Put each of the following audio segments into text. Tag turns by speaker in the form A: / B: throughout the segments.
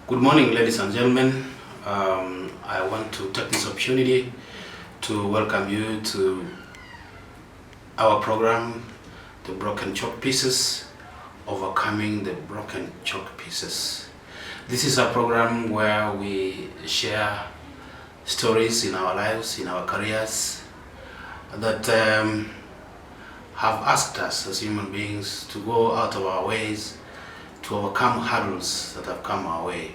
A: Good morning, ladies and gentlemen. I want to take this opportunity to welcome you to our program, The Broken Chalk Pieces, Overcoming the Broken Chalk Pieces. This is a program where we share stories in our lives, in our careers, that have asked us as human beings to go out of our ways to overcome hurdles that have come our way.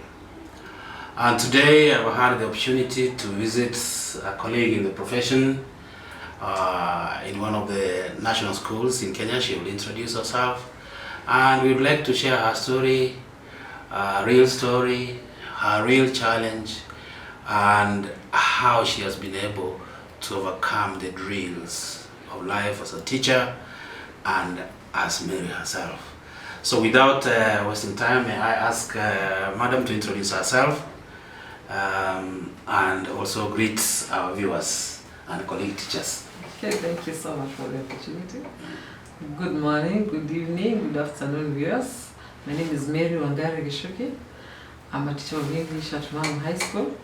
A: And today I've had the opportunity to visit a colleague in the profession in one of the national schools in Kenya. She will introduce herself and we would like to share her story, her real story, her real challenge, and how she has been able to overcome the drills of life as a teacher and as Mary herself. So without wasting time, may I ask Madam to introduce herself and also greet our viewers and colleague teachers.
B: Okay, thank you so much for the opportunity. Good morning, good evening, good afternoon viewers. My name is Mary GICHUKI. I'm a teacher of English at Mangu High School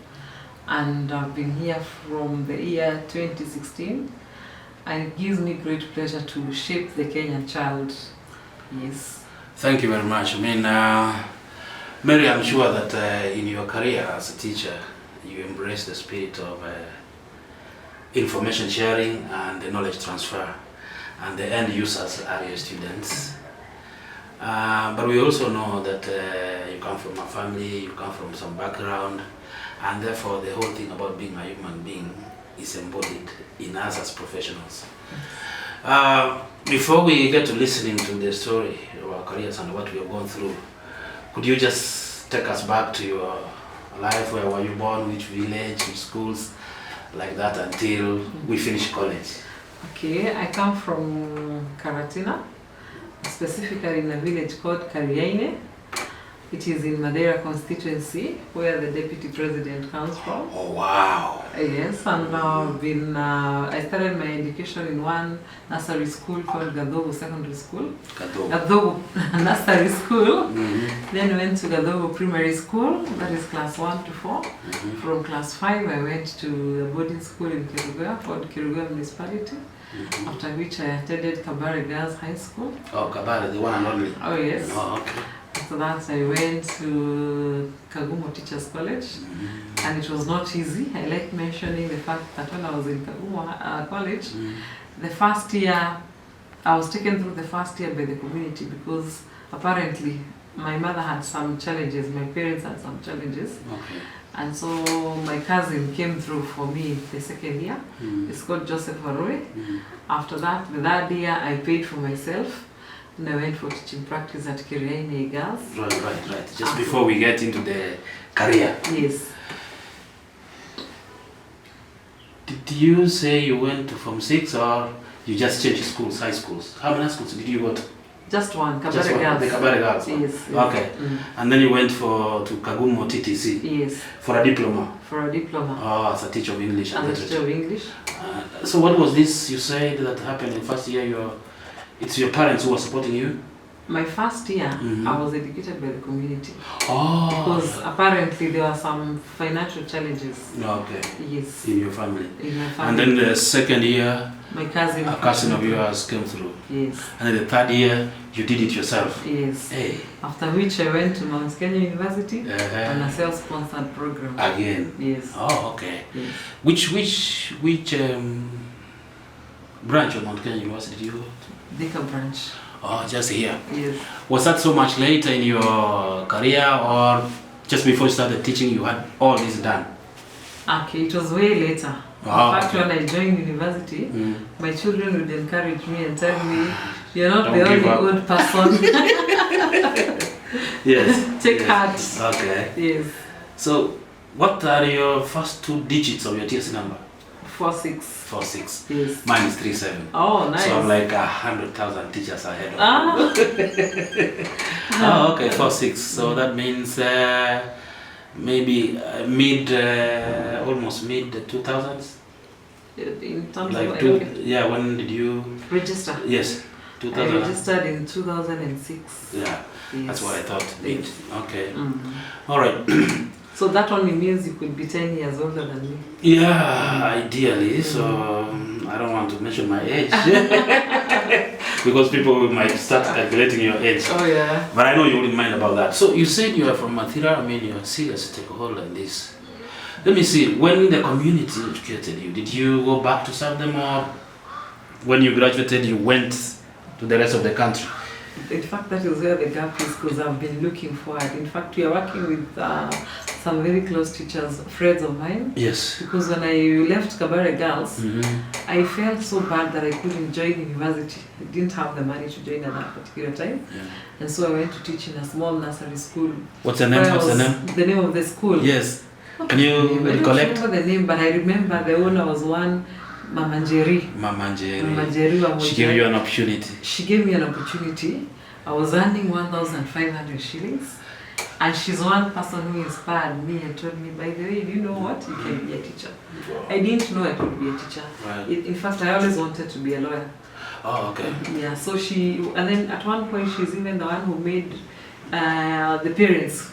B: and I've been here from the year 2016, and it gives me great pleasure to shape the Kenyan child. Yes.
A: Thank you very much. I mean, Mary, I'm sure that in your career as a teacher, you embrace the spirit of information sharing and the knowledge transfer, and the end users are your students. But we also know that you come from a family, you come from some background, and therefore the whole thing about being a human being is embodied in us as professionals. Before we get to listening to the story of our careers and what we have gone through, could you just take us back to your life? Where were you born, which village, which schools, like that, until we finish college?
B: Okay, I come from Karatina, specifically in a village called Kariaine. It is in Madeira constituency, where the deputy president comes from.
A: Oh wow!
B: Yes, and I started my education in one nursery school called Gadogo Secondary School. Gadogo Nursery School. Then went to Gadogo Primary School, that is class 1 to 4. From class 5 I went to a boarding school in Kirugua, called Kirugua Municipality. After which I attended Kabare Girls High School.
A: Oh, Kabare, the one and only.
B: Oh yes.
A: Oh, okay.
B: After that I went to Kagumo Teachers College, and it was not easy. I like mentioning the fact that when I was in Kagumo College, the first year, I was taken through the first year by the community because apparently my mother had some challenges, my parents had some challenges.
A: Okay.
B: And so my cousin came through for me the second year. It's called Joseph Arroy. After that, the third year I paid for myself. And I went for teaching practice at Kiriaine Girls.
A: Right. Just before we get into the career.
B: Yes.
A: Did you say you went to Form 6 or you just changed schools, high schools? How many schools did you go to?
B: Just one, Kabare
A: Just one,
B: Girls.
A: the Kabare Girls.
B: Yes.
A: Okay. And then you went to Kagumo TTC?
B: Yes.
A: For a diploma?
B: For a diploma.
A: Oh, as a teacher of English.
B: As a teacher of English.
A: So what was this you said that happened in first year? It's your parents who were supporting you?
B: My first year, I was educated by the community.
A: Oh.
B: Because apparently there were some financial challenges.
A: Okay.
B: Yes.
A: In your family.
B: In my family.
A: And then the second year,
B: my cousin.
A: a cousin of yours came through.
B: Yes.
A: And then the third year, you did it yourself.
B: Yes.
A: Hey.
B: After which I went to Mount Kenya University on a self-sponsored program.
A: Again.
B: Yes.
A: Oh, okay.
B: Yes.
A: Which branch of Mount Kenya University did you go to?
B: Dika branch.
A: Oh, just here.
B: Yes.
A: Was that so much later in your career, or just before you started teaching you had all this done?
B: Okay, it was way later.
A: Oh,
B: in fact,
A: okay.
B: when I joined university, my children would encourage me and tell me, you're not
A: Don't
B: the only
A: give up.
B: good person.
A: Yes.
B: Take
A: yes.
B: heart.
A: Okay.
B: Yes.
A: So, what are your first two digits of your TSC number?
B: 46.
A: 46.
B: Yes.
A: Mine is 37.
B: Oh, nice.
A: So I'm like 100,000 teachers ahead of
B: Ah.
A: Oh, okay, 46. So that means maybe almost mid 2000s.
B: In terms
A: Like
B: of
A: when did you
B: register?
A: Yes.
B: I registered in 2006.
A: Yeah,
B: yes.
A: That's what I thought.
B: Yes.
A: Okay. All right.
B: So that only means you could be 10 years older than me.
A: Yeah, ideally. So I don't want to mention my age because people might start calculating your age.
B: Oh yeah.
A: But I know you wouldn't mind about that. So you said you are from Mathira. I mean, you're a serious stakeholder in this. Let me see. When the community educated you, did you go back to serve them, or when you graduated, you went to the rest of the country?
B: In fact, that is where the gap is, because I've been looking for it. In fact, we are working with some very close teachers, friends of mine.
A: Yes.
B: Because when I left Kabare Girls, I felt so bad that I couldn't join university. I didn't have the money to join at that particular time. Yeah. And so I went to teach in a small nursery school.
A: What's the name?
B: The name of the school?
A: Yes. Can you recollect?
B: I don't remember the name, but I remember the owner was one Mama Njeri.
A: Mama Njeri.
B: Mama Njeri.
A: She gave you an opportunity.
B: She gave me an opportunity. I was earning 1,500 shillings. And she's one person who inspired me and told me, by the way, do you know what? You can be a teacher. I didn't know I could be a teacher. Right. In fact, I always wanted to be a lawyer.
A: Oh, okay.
B: Yeah, so and then at one point, she's even the one who made the parents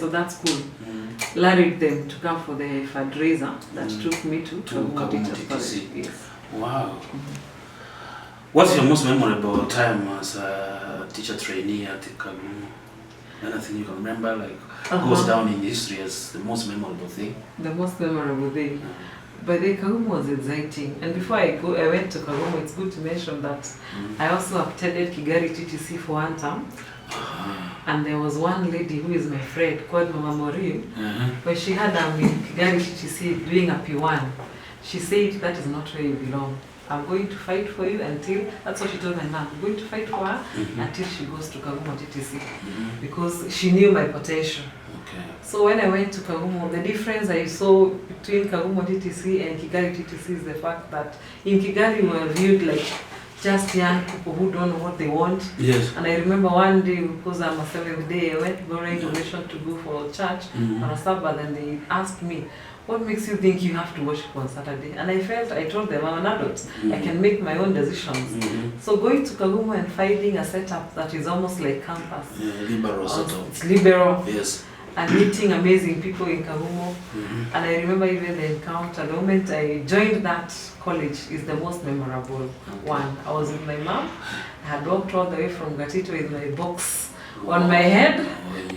B: of that school, larried them to come for the fundraiser that took me to
A: Kagumo. Yes. Wow. What's your most memorable time as a teacher trainee at Kagumo? Anything you can remember, like goes down in history as the most memorable thing? The most memorable thing. But the Kagumo was exciting. And before I went to Kagumo, it's good to mention that I also attended Kigari TTC for one term. And there was one lady who is my friend called Mama Maureen. When she had in Kigari TTC doing a P1, she said, that is not where you belong. I'm going to fight for you until, that's what she told my mom, I'm going to fight for her until she goes to Kagumo TTC. Because she knew my potential. Okay. So when I went to Kagumo, the difference I saw between Kagumo TTC and Kigali TTC is the fact that in Kigali we were viewed like just young people who don't know what they want. Yes. And I remember one day, because I'm a Seventh Day, I went to borrow information to go for church on a Sabbath, and they asked me, what makes you think you have to worship on Saturday? And I told them, I'm an adult. I can make my own decisions. So going to Kagumo and finding a setup that is almost like campus. Yeah, liberal setup. It's liberal. Yes. And meeting amazing people in Kagumo. And I remember even the encounter, the moment I joined that college is the most memorable one. I was with my mom. I had walked all the way from Gatito with my box on my head.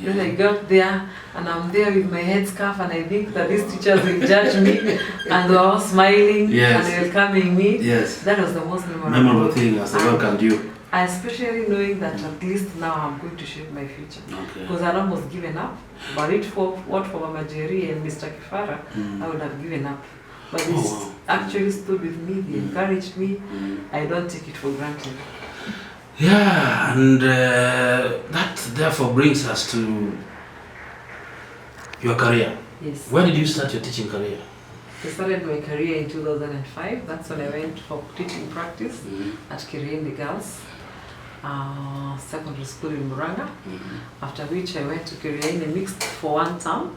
A: Then I got there and I'm there with my headscarf, and I think that these teachers will judge me, and they were all smiling and welcoming me. Yes. That was the most memorable thing as they welcomed you. Especially knowing that at least now I'm going to shape my future. Because I'd almost given up. But for Mama Jerry and Mr. Kifara, I would have given up. But they actually stood with me, they encouraged me. I don't take it for granted. Yeah, and that therefore brings us to your career. Yes. When did you start your teaching career? I started my career in 2005. That's when I went for teaching practice at Kirindi Girls Secondary School in Muranga. After which I went to Kirindi Mixed for one term.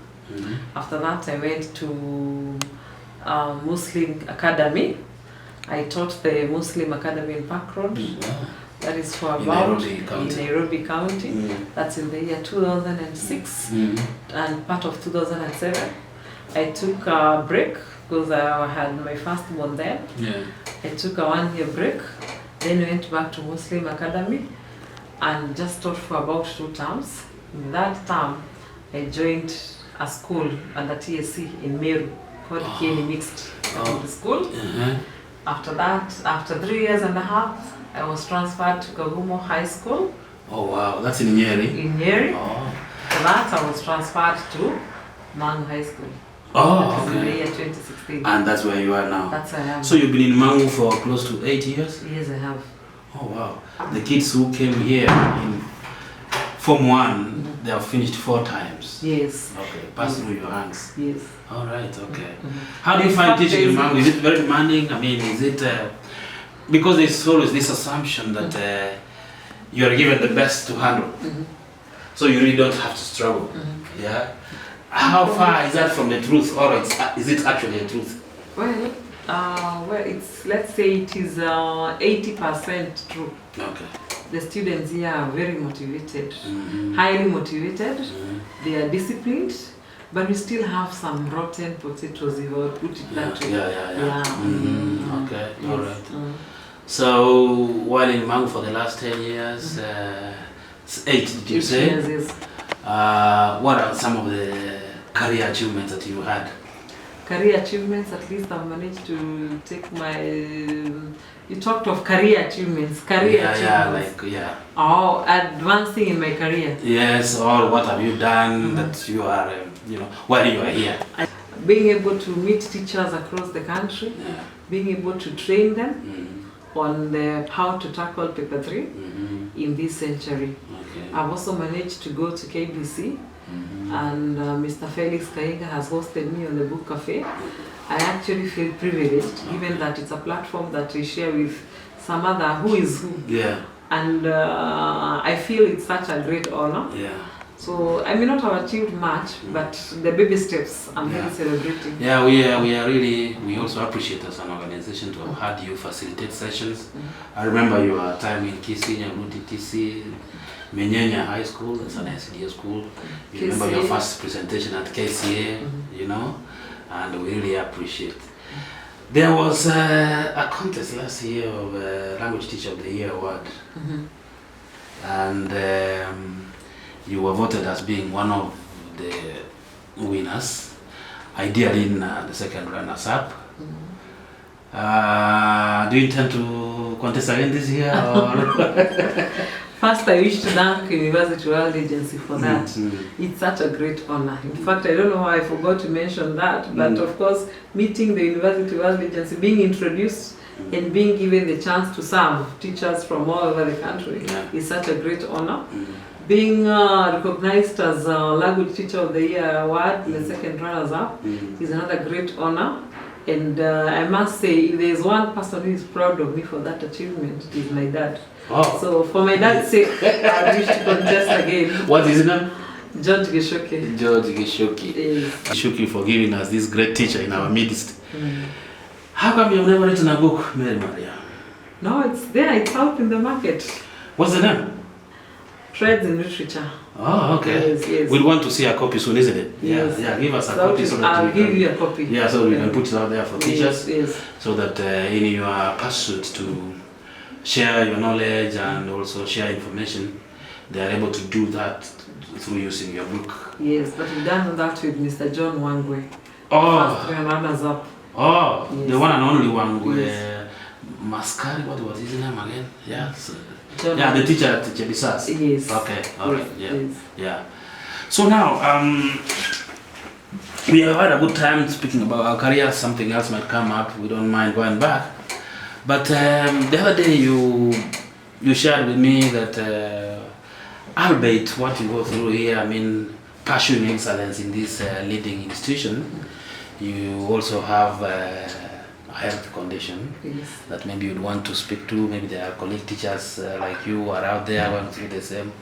A: After that I went to Muslim Academy. I taught the Muslim Academy in Park Road. That is for about in Nairobi County. That's in the year 2006 and part of 2007. I took a break because I had my first one there. I took a 1-year break, then went back to Muslim Academy and just taught for about 2 terms. In that term, I joined a school under TSC in Meru called Kieni Mixed School. After that, after 3 years and a half, I was transferred to Kagumo High School. Oh wow, that's in Nyeri? In Nyeri. After that, I was transferred to Mangu High School. Oh, okay. In the year 2016. And that's where you are now? That's where I am. So you've been in Mangu for close to 8 years? Yes, I have. Oh wow. The kids who came here in Form 1, they have finished 4 times? Yes. Okay, pass through your hands? Yes. All right, okay. How do you find teaching in Mangu? Is it very demanding? I mean, is it... because there's always this assumption that you are given the best to handle. So you really don't have to struggle. Yeah. How far is that from the truth, or is it actually a truth? Well,
B: Well, let's say it is 80% true.
A: Okay.
B: The students here are very motivated, highly motivated. They are disciplined, but we still have some rotten potatoes, if I would put it that way.
A: Okay, all right. So, while in Mangu for the last 10 years, 8 did you say?
B: Yes.
A: What are some of the career achievements that you had?
B: Career achievements, at least I've managed to take my... You talked of career achievements. Oh, advancing in my career.
A: Yes, or what have you done that you are, while you are here?
B: Being able to meet teachers across the country, being able to train them on how to tackle paper 3 in this century.
A: Okay.
B: I've also managed to go to KBC, and Mr. Felix Kainga has hosted me on the book cafe. I actually feel privileged, given that it's a platform that we share with some other who is who.
A: Yeah.
B: And I feel it's such a great honor.
A: Yeah.
B: So I may not have achieved much, but the baby steps I'm really celebrating.
A: Yeah, we also appreciate as an organization to have had you facilitate sessions. I remember your time in Kisii, Nyamuti Kisii, Menyenya High School, that's an SDA school. You remember your first presentation at KCA, and we really appreciate. There was a contest last year of Language Teacher of the Year award, and you were voted as being one of the winners, ideally in the second runners-up. Do you intend to contest again this year? Or?
B: First, I wish to thank University World Agency for that. It's such a great honor. In fact, I don't know why I forgot to mention that, but of course, meeting the University World Agency, being introduced and being given the chance to serve teachers from all over the country is such a great honor. Being recognized as Language Teacher of the Year award, the second runners-up, is another great honor. And I must say, if there is one person who is proud of me for that achievement, it is my dad.
A: Oh.
B: So for my dad's sake, I wish to contest again.
A: What is his name?
B: George GICHUKI.
A: George GICHUKI.
B: Yes.
A: GICHUKI for giving us this great teacher in our midst. How come you've never written a book, Mary Maria?
B: No, it's there. It's out in the market.
A: What's the name?
B: Trades in Literature.
A: Oh, okay.
B: Yes.
A: We'll want to see a copy soon, isn't it?
B: Yes.
A: Yeah, give us a copy so that
B: I'll give you a copy.
A: Yeah, so we can put it out there for teachers.
B: Yes.
A: So that in your pursuit to share your knowledge and also share information, they are able to do that through using your book.
B: Yes, but we've done that with Mr. John Wangwe.
A: Oh.
B: First runners-up.
A: Oh,
B: yes.
A: The one and only Wangwe. Mascari, what was his name again? Yes. The teacher at Chebisas.
B: Yes.
A: Okay, alright,
B: Yes.
A: Yeah. So now, we have had a good time speaking about our career. Something else might come up, we don't mind going back. But the other day you shared with me that albeit what you go through here, I mean, pursuing excellence in this leading institution, you also have a health condition that maybe you'd want to speak to. Maybe there are colleague teachers like you are out there going through the same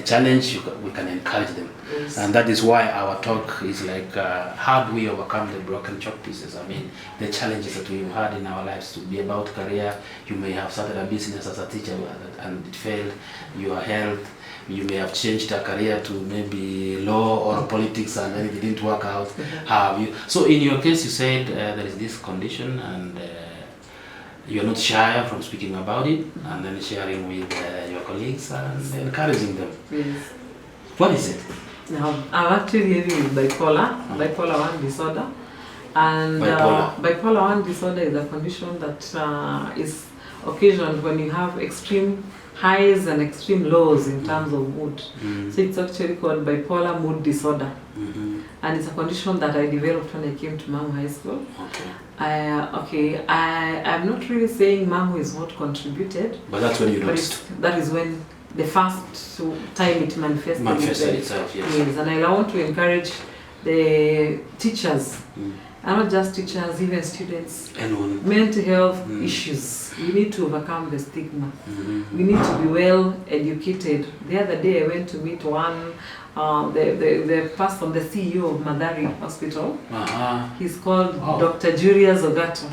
A: challenge. We can encourage them.
B: Yes.
A: And that is why our talk is like, how do we overcome the broken chalk pieces? I mean, the challenges that we've had in our lives to be about career. You may have started a business as a teacher and it failed. Your health. You may have changed a career to maybe law or politics and then it didn't work out. How have you? So in your case, you said there is this condition and you're not shy from speaking about it and then sharing with your colleagues and encouraging them.
B: Yes.
A: What is it?
B: Now, I'm actually living with bipolar 1 disorder. And bipolar 1 disorder is a condition that is occasioned when you have extreme highs and extreme lows in terms of mood. So it's actually called bipolar mood disorder. And it's a condition that I developed when I came to Mangu High School. I'm not really saying Mangu is what contributed.
A: But that's when you noticed.
B: That is when the first time it manifested
A: itself, yes.
B: And I want to encourage the teachers and not just teachers, even students.
A: Anyone.
B: Mental health issues. We need to overcome the stigma. We need to be well educated. The other day I went to meet the person, the CEO of Madari Hospital. He's called Dr. Julius Ogato.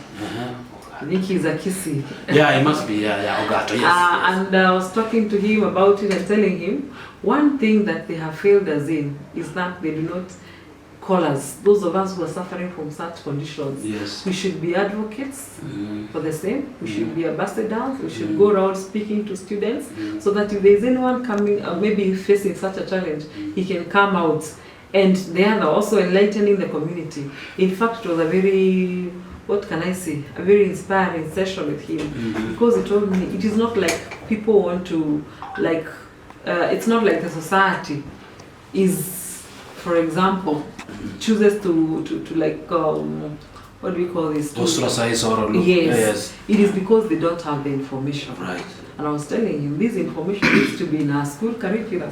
B: I think he's a Kisii.
A: Yeah, he must be. Yeah, Ogato. Yes.
B: And I was talking to him about it and telling him one thing that they have failed us in is that they do not call us, those of us who are suffering from such conditions.
A: Yes.
B: We should be advocates for the same. We should be ambassadors. We should go around speaking to students so that if there is anyone coming, maybe facing such a challenge, he can come out. And they are also enlightening the community. In fact, it was a very, what can I say, a very inspiring session with him, because he told me it is not like people want to, like, it's not like the society is, for example, chooses to like, what do we call this?
A: Ostracize or
B: yes. It is because they don't have the information.
A: Right.
B: And I was telling him, this information needs to be in our school curriculum.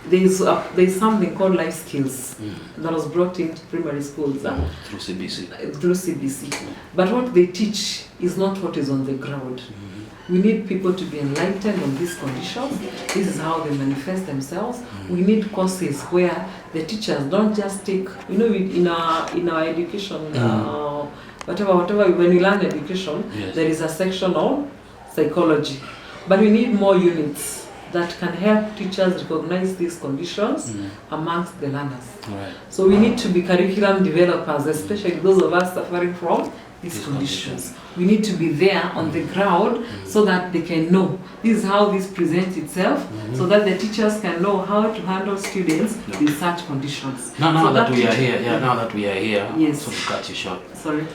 B: There's something called life skills that was brought into primary schools
A: through CBC.
B: Through CBC. But what they teach is not what is on the ground. We need people to be enlightened on these conditions. This is how they manifest themselves. We need courses where the teachers don't just take, you know, in our education, whatever, when we learn education, there is a section on psychology. But we need more units that can help teachers recognize these conditions amongst the learners.
A: Right.
B: So we need to be curriculum developers, especially those of us suffering from these conditions. We need to be there on the ground so that they can know this is how this presents itself, so that the teachers can know how to handle students with such conditions.
A: Now that we are here,
B: yes.
A: So to cut you short.
B: Sorry.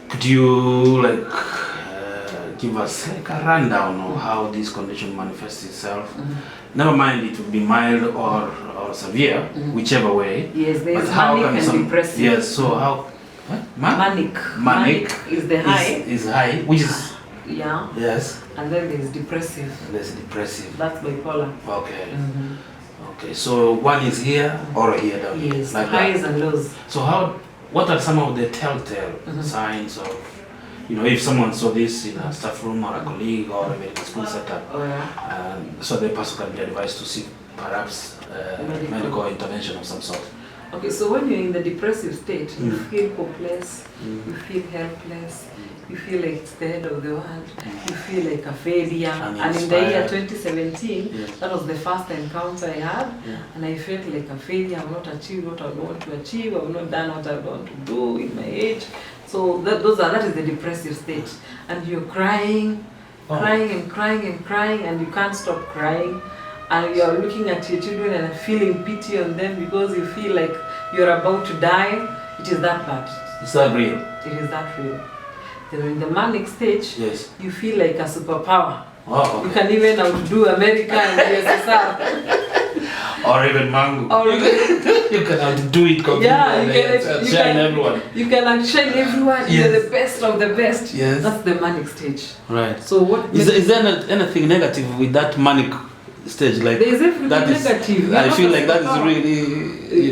A: Could you give us like a rundown of how this condition manifests itself? Never mind, it would be mild or severe, whichever way.
B: Yes, there's manic and depressive.
A: Yes, so how?
B: Manic is the high.
A: Is high, which is yes.
B: And then there's depressive.
A: There's depressive.
B: That's bipolar.
A: Okay. Okay. So one is here or here down here.
B: Yes.
A: Like
B: highs
A: that.
B: and lows.
A: So what are some of the telltale signs of, you know, if someone saw this in a staff room or a colleague or even in a school setup, so the person can be advised to seek perhaps medical intervention of some sort.
B: Okay, so when you're in the depressive state, you feel hopeless, you feel helpless, you feel like it's the end of the world, you feel like a failure. And in the year 2017, that was the first encounter I had, and I felt like a failure. I've not achieved what I want to achieve, I've not done what I want to do in my age. So that is the depressive state. And you're crying, and you can't stop crying. And you're looking at your children and feeling pity on them because you feel like you're about to die. It is that bad.
A: Is that real?
B: It is that real. Then in the manic stage, you feel like a superpower.
A: Oh, okay.
B: You can even outdo America and the USSR.
A: Or even Mango. You can outdo it completely. Shine everyone.
B: You can outshine everyone. You're the best of the best.
A: Yes.
B: That's the manic stage.
A: Right.
B: So what
A: is there anything negative with that manic stage? Like
B: there is everything negative.
A: I feel like that is really,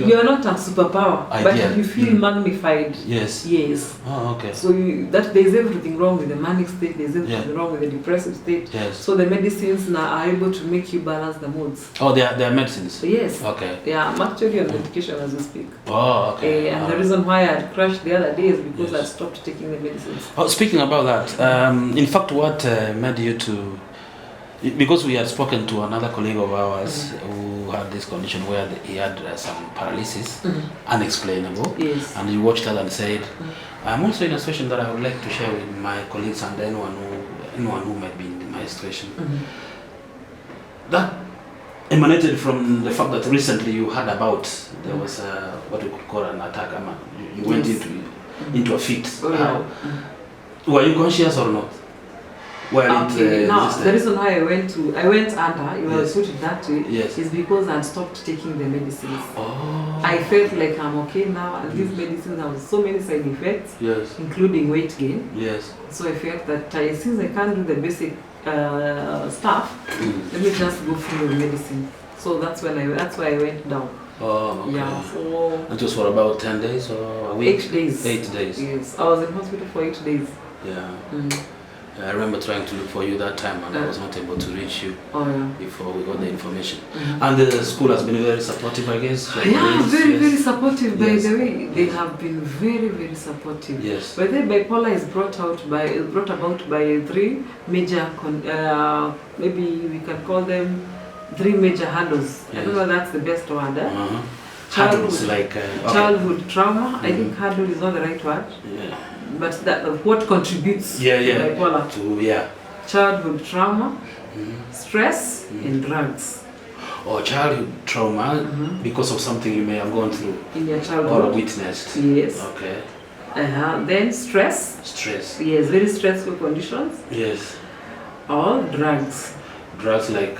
B: you are not a superpower, but you feel magnified.
A: Yes.
B: Yes.
A: Oh, okay.
B: So there is everything wrong with the manic state. There is everything wrong with the depressive state.
A: Yes.
B: So the medicines now are able to make you balance the moods.
A: Oh, they are medicines.
B: Yes.
A: Okay.
B: Yeah, I'm actually on medication as we speak.
A: Oh, okay.
B: And the reason why I had crashed the other day is because I stopped taking the medicines.
A: Oh, speaking about that, in fact, what made you to? Because we had spoken to another colleague of ours who had this condition where he had some paralysis, unexplainable, and he watched her and said, I'm also in a situation that I would like to share with my colleagues and anyone who might be in my situation. That emanated from the fact that recently you heard about, there was what we could call an attack. You went into a fit. Were you conscious or not? Well,
B: the reason why I went under, if I put it that way, is because I stopped taking the medicines. I felt like I'm okay now, and these medicines have so many side effects, including weight gain. So I felt that since I can't do the basic stuff, let me just go through the medicine. So that's why I went down.
A: Oh, okay.
B: Yeah, so...
A: It was for about 10 days or a week?
B: 8 days.
A: 8 days.
B: Yes, I was in hospital for 8 days.
A: Yeah. I remember trying to look for you that time and I was not able to reach you before we got the information. And the school has been very supportive, I guess?
B: Yeah, very supportive, by the way. They have been very supportive.
A: Yes.
B: But then bipolar is brought about by 3 major, maybe we can call them 3 major hurdles. Yes. I don't know if that's the best word.
A: Hurdles like...
B: childhood trauma. I think hurdle is not the right word.
A: Yeah.
B: But what contributes to bipolar? Childhood trauma, stress, and drugs.
A: Or childhood trauma because of something you may have gone through
B: in your childhood
A: or witnessed.
B: Yes.
A: Okay.
B: Then stress.
A: Stress.
B: Yes, very stressful conditions.
A: Yes.
B: Or drugs.
A: Drugs like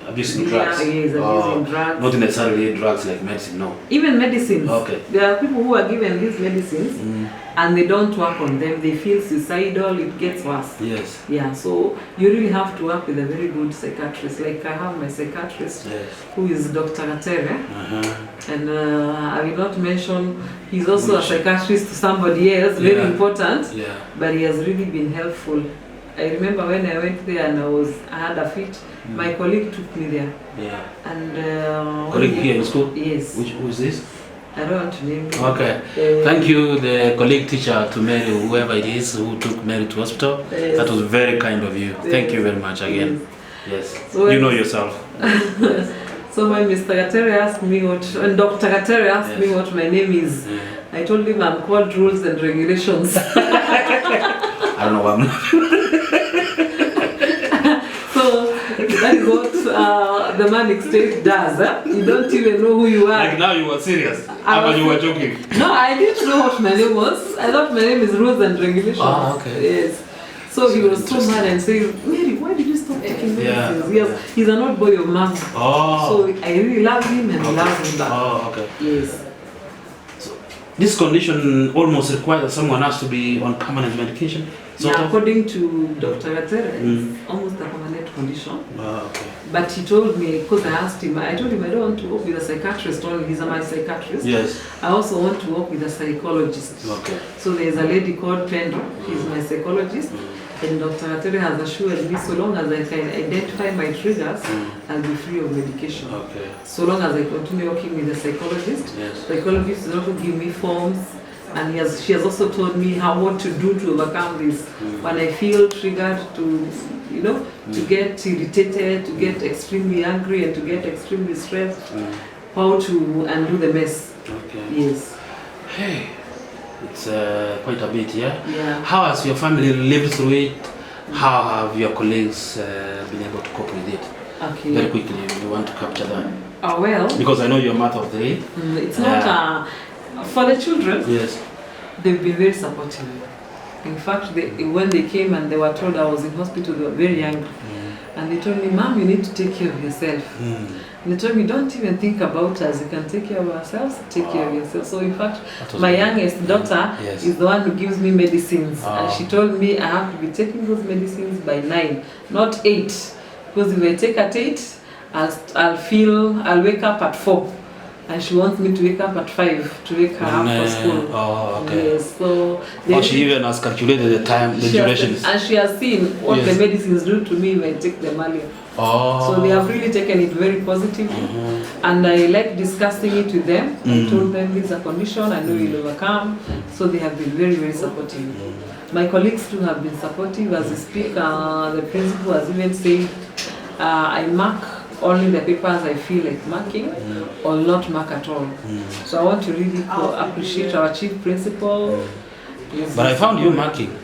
A: abusing drugs.
B: Yes, abusing drugs.
A: Not necessarily drugs like medicine, no.
B: Even medicines.
A: Okay.
B: There are people who are given these medicines and they don't work on them. They feel suicidal, it gets worse.
A: Yes.
B: Yeah, so you really have to work with a very good psychiatrist. Like I have my psychiatrist who is Dr. Gatere. And I will not mention, he's also a psychiatrist to somebody else, very important. Yeah. But he has really been helpful. I remember when I went there and I had a fit, my colleague took me there. Yeah. And
A: colleague here in school?
B: Yes.
A: Who is this?
B: I don't want to name him.
A: Okay. Thank you, the colleague teacher to Mary, whoever it is who took Mary to hospital. Yes. That was very kind of you. Yes. Thank you very much again. Yes. So you know yourself.
B: So when Mr. Gatere asked me when Dr. Gatere asked me what my name is, I told him I'm called rules and regulations.
A: I don't know what I'm So
B: that is what the manic state does. You don't even know who you are.
A: Like now you were serious. But you were joking.
B: No, I didn't know what my name was. I thought my name is rules and regulations.
A: Oh, okay.
B: Yes. So he was so mad and saying, Mary, why did you stop taking medicines? Yes, he's an old boy of mom. Oh. So I really love him and love him back.
A: Oh, okay.
B: Yes.
A: So this condition almost requires someone has to be on permanent medication.
B: According to Dr. Gatere, it's almost a permanent condition.
A: Okay.
B: But he told me, because I asked him, I told him I don't want to work with a psychiatrist only, he's my psychiatrist.
A: Yes.
B: I also want to work with a psychologist.
A: Okay.
B: So there's a lady called Pendro, she's my psychologist. And Dr. Gatere has assured me, so long as I can identify my triggers, I'll be free of medication. Okay. So long as I continue working with a psychologist, psychologist will also give me forms. And she has also told me what to do to overcome this. When I feel triggered to get irritated, to get extremely angry and to get extremely stressed, how to undo the mess. Okay. Yes.
A: Hey, it's quite a bit, yeah?
B: Yeah.
A: How has your family lived through it? How have your colleagues been able to cope with it?
B: Okay.
A: Very quickly, you want to capture that?
B: Well.
A: Because I know you're a mother of 3.
B: It's not for the children,
A: yes,
B: they've been very supportive. In fact, when they came and they were told I was in hospital, they were very angry. And they told me, Mom, you need to take care of yourself. And they told me, don't even think about us. You can take care of ourselves, take care of yourself. So in fact, my youngest daughter is the one who gives me medicines. And she told me I have to be taking those medicines by 9, not 8. Because if I take at 8, I'll wake up at 4. And she wants me to wake up at 5 to wake her up for school.
A: Oh, okay.
B: Yes, so
A: she even has calculated the time, the durations.
B: And she has seen what the medicines do to me when I take them earlier. Oh. So they have really taken it very positively. And I like discussing it with them. I told them this is a condition, I know you'll overcome. So they have been very supportive. My colleagues too have been supportive. As we speak, the principal has even said, I mark only the papers I feel like marking or not mark at all. So I want to really appreciate our chief principal.
A: But I found you marking.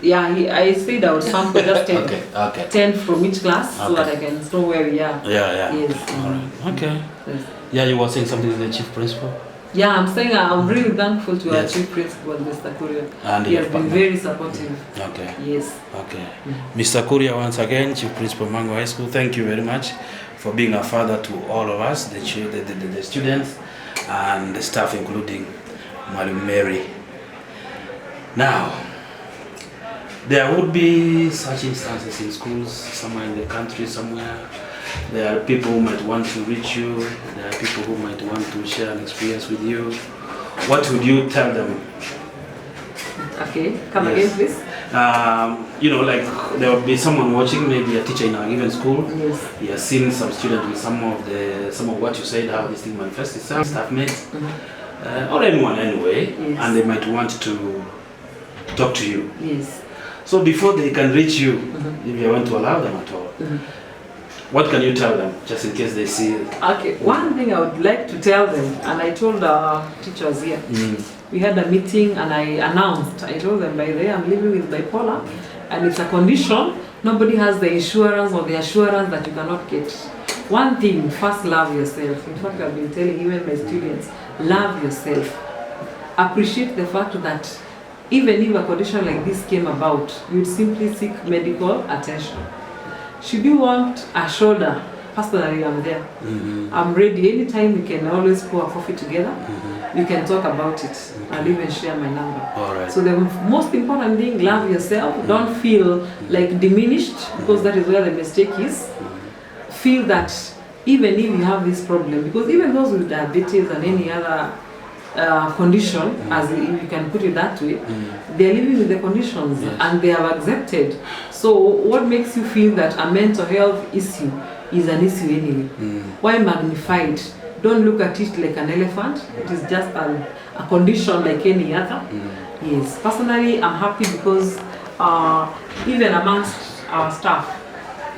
B: Yeah, I said I would sample just 10,
A: okay.
B: 10 from each class so that I can know where we are.
A: Yeah.
B: Yes.
A: All right. Okay.
B: Yes.
A: Yeah, you were saying something to the chief principal?
B: Yeah, I'm saying I'm really thankful to our chief principal, Mr. Kuria.
A: And
B: he has been very supportive.
A: Okay.
B: Yes.
A: Okay. Mr. Kuria, once again, Chief Principal Mango High School, thank you very much for being a father to all of us, the students and the staff, including Madam Mary. Now, there would be such instances in schools, somewhere in the country, somewhere. There are people who might want to reach you. There are people who might want to share an experience with you. What would you tell them?
B: Okay, come again, please.
A: Like there will be someone watching, maybe a teacher in a given school.
B: Yes.
A: He has seen some student with some of what you said, how this thing manifests itself, staff mates, or anyone anyway,
B: yes.
A: And they might want to talk to you.
B: Yes.
A: So before they can reach you, if you want to allow them at all, what can you tell them, just in case they see it?
B: Okay, one thing I would like to tell them, and I told our teachers here, we had a meeting and I told them, by the way, I'm living with bipolar, and it's a condition. Nobody has the insurance or the assurance that you cannot get. One thing, first love yourself. In fact, I've been telling even my students, love yourself. Appreciate the fact that even if a condition like this came about, you'd simply seek medical attention. Should you want a shoulder, personally I'm there. I'm ready. Anytime we can always pour a coffee together. We can talk about it. I'll even share my number.
A: All right.
B: So the most important thing, love yourself. Don't feel like diminished, because that is where the mistake is. Feel that even if you have this problem, because even those with diabetes and any other condition, as if you can put it that way, they are living with the conditions, and they have accepted. So what makes you feel that a mental health issue is an issue anyway? Why magnify it? Don't look at it like an elephant. It is just a condition like any other. Yes. Personally, I'm happy because even amongst our staff,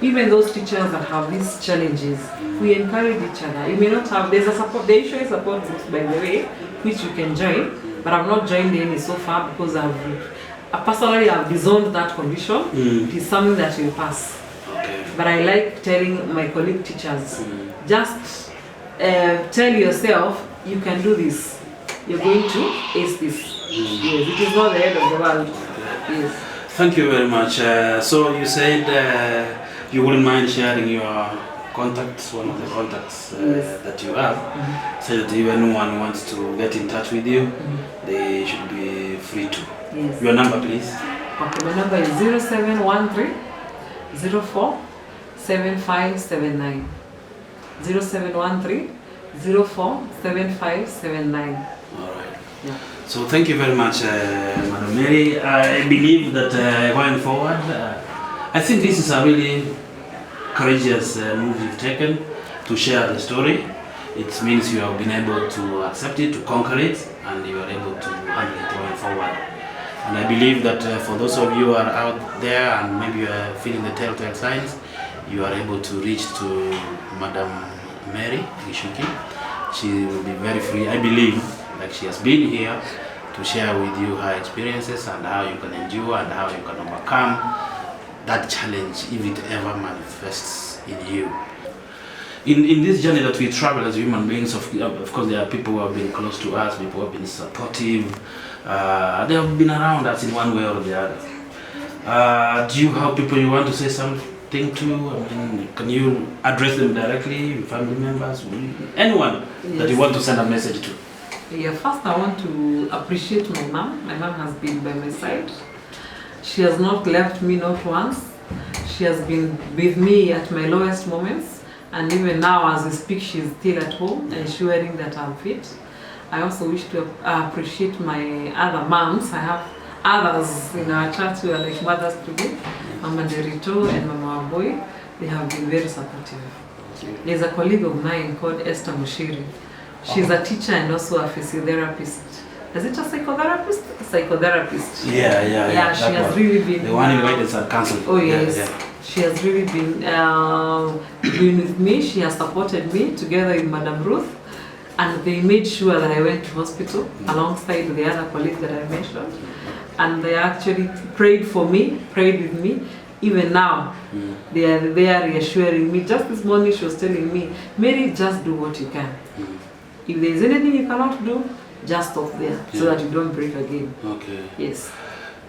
B: even those teachers that have these challenges, we encourage each other. You may not have, there's a support, there usually support groups, by the way, which you can join, but I've not joined any so far because personally I've disowned that condition. It is something that will pass.
A: Okay.
B: But I like telling my colleague teachers, just tell yourself you can do this. You're going to ace this. Yes, it is not the end of the world. Yes.
A: Thank you very much. So you said you wouldn't mind sharing your contacts, one of the contacts that you have, so that if anyone wants to get in touch with you, they should be free to.
B: Yes.
A: Your number, please.
B: Okay, my number is 0713 04 7579. 0713 04 7579.
A: All right.
B: Yeah.
A: So thank you very much, Madam Mary. I believe that going forward, I think this is a really courageous move you've taken to share the story. It means you have been able to accept it, to conquer it, and you are able to handle it going forward. And I believe that for those of you who are out there and maybe you are feeling the telltale signs, you are able to reach to Madam Mary GICHUKI. She will be very free, I believe, like she has been here to share with you her experiences and how you can endure and how you can overcome that challenge if it ever manifests in you. In this journey that we travel as human beings, of course there are people who have been close to us, people who have been supportive, they have been around us in one way or the other. Do you have people you want to say something to? I mean, can you address them directly, family members, anyone that you want to send a message to?
B: Yeah, first I want to appreciate my mom. My mom has been by my side. She has not left me not once. She has been with me at my lowest moments, and even now as we speak she's still at home ensuring that I'm fit. I also wish to appreciate my other moms. I have others in our church who are like mothers to me, Mama Derito and Mama Boy. They have been very supportive. There's a colleague of mine called Esther Mushiri. She's a teacher and also a physiotherapist. Is it a psychotherapist? A psychotherapist.
A: Yeah.
B: She has really been...
A: The one invited at council.
B: Oh yes. Yeah. She has really been with me. She has supported me together with Madam Ruth. And they made sure that I went to hospital alongside the other colleagues that I mentioned. And they actually prayed for me, prayed with me. Even now, they are there reassuring me. Just this morning she was telling me, Mary, just do what you can. If there is anything you cannot do, just stop there so that you don't break again.
A: Okay.
B: Yes.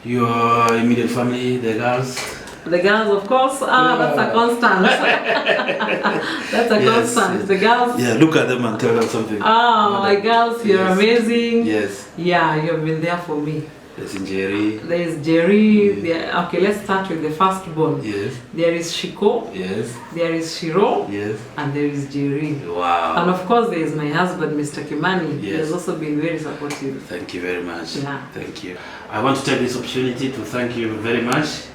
A: Your immediate family, the girls?
B: The girls, of course, that's a constant. That's a constant. Yes. The girls.
A: Yeah, look at them and tell them something.
B: My girls, you're amazing.
A: Yes.
B: Yeah, you have been there for me.
A: There's Jerry.
B: There is Jerry. Okay, let's start with the firstborn.
A: Yes.
B: There is Shiko.
A: Yes.
B: There is Shiro.
A: Yes.
B: And there is Jerry.
A: Wow.
B: And of course, there is my husband, Mr. Kimani.
A: Yes.
B: He has also been very supportive.
A: Thank you very much.
B: Yeah.
A: Thank you. I want to take this opportunity to thank you very much.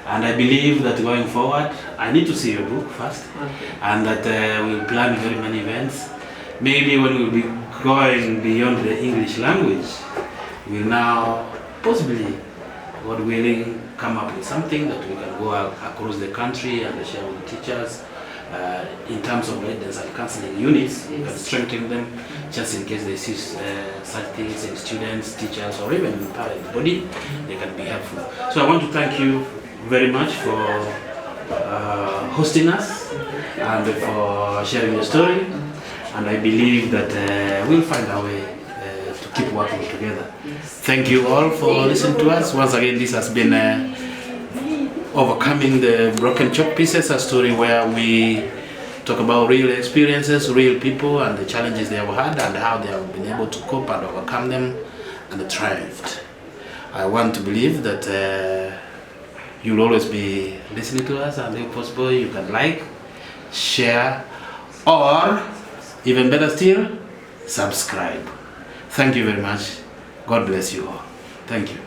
A: And I believe that going forward, I need to see your book first.
B: Okay.
A: And that we'll plan very many events. Maybe when we'll be going beyond the English language, we'll now possibly, God willing, come up with something that we can go across the country and share with teachers in terms of guidance and counseling units. We can strengthen them just in case they see such things in students, teachers, or even in parent body. They can be helpful. So I want to thank you very much for hosting us and for sharing your story. And I believe that we'll find our way to keep working together. Thank you all for listening to us. Once again, this has been Overcoming the Broken Chalk Pieces, a story where we talk about real experiences, real people, and the challenges they have had and how they have been able to cope and overcome them and triumphed. I want to believe that you'll always be listening to us, and if possible, you can like, share, or even better still, subscribe. Thank you very much. God bless you all. Thank you.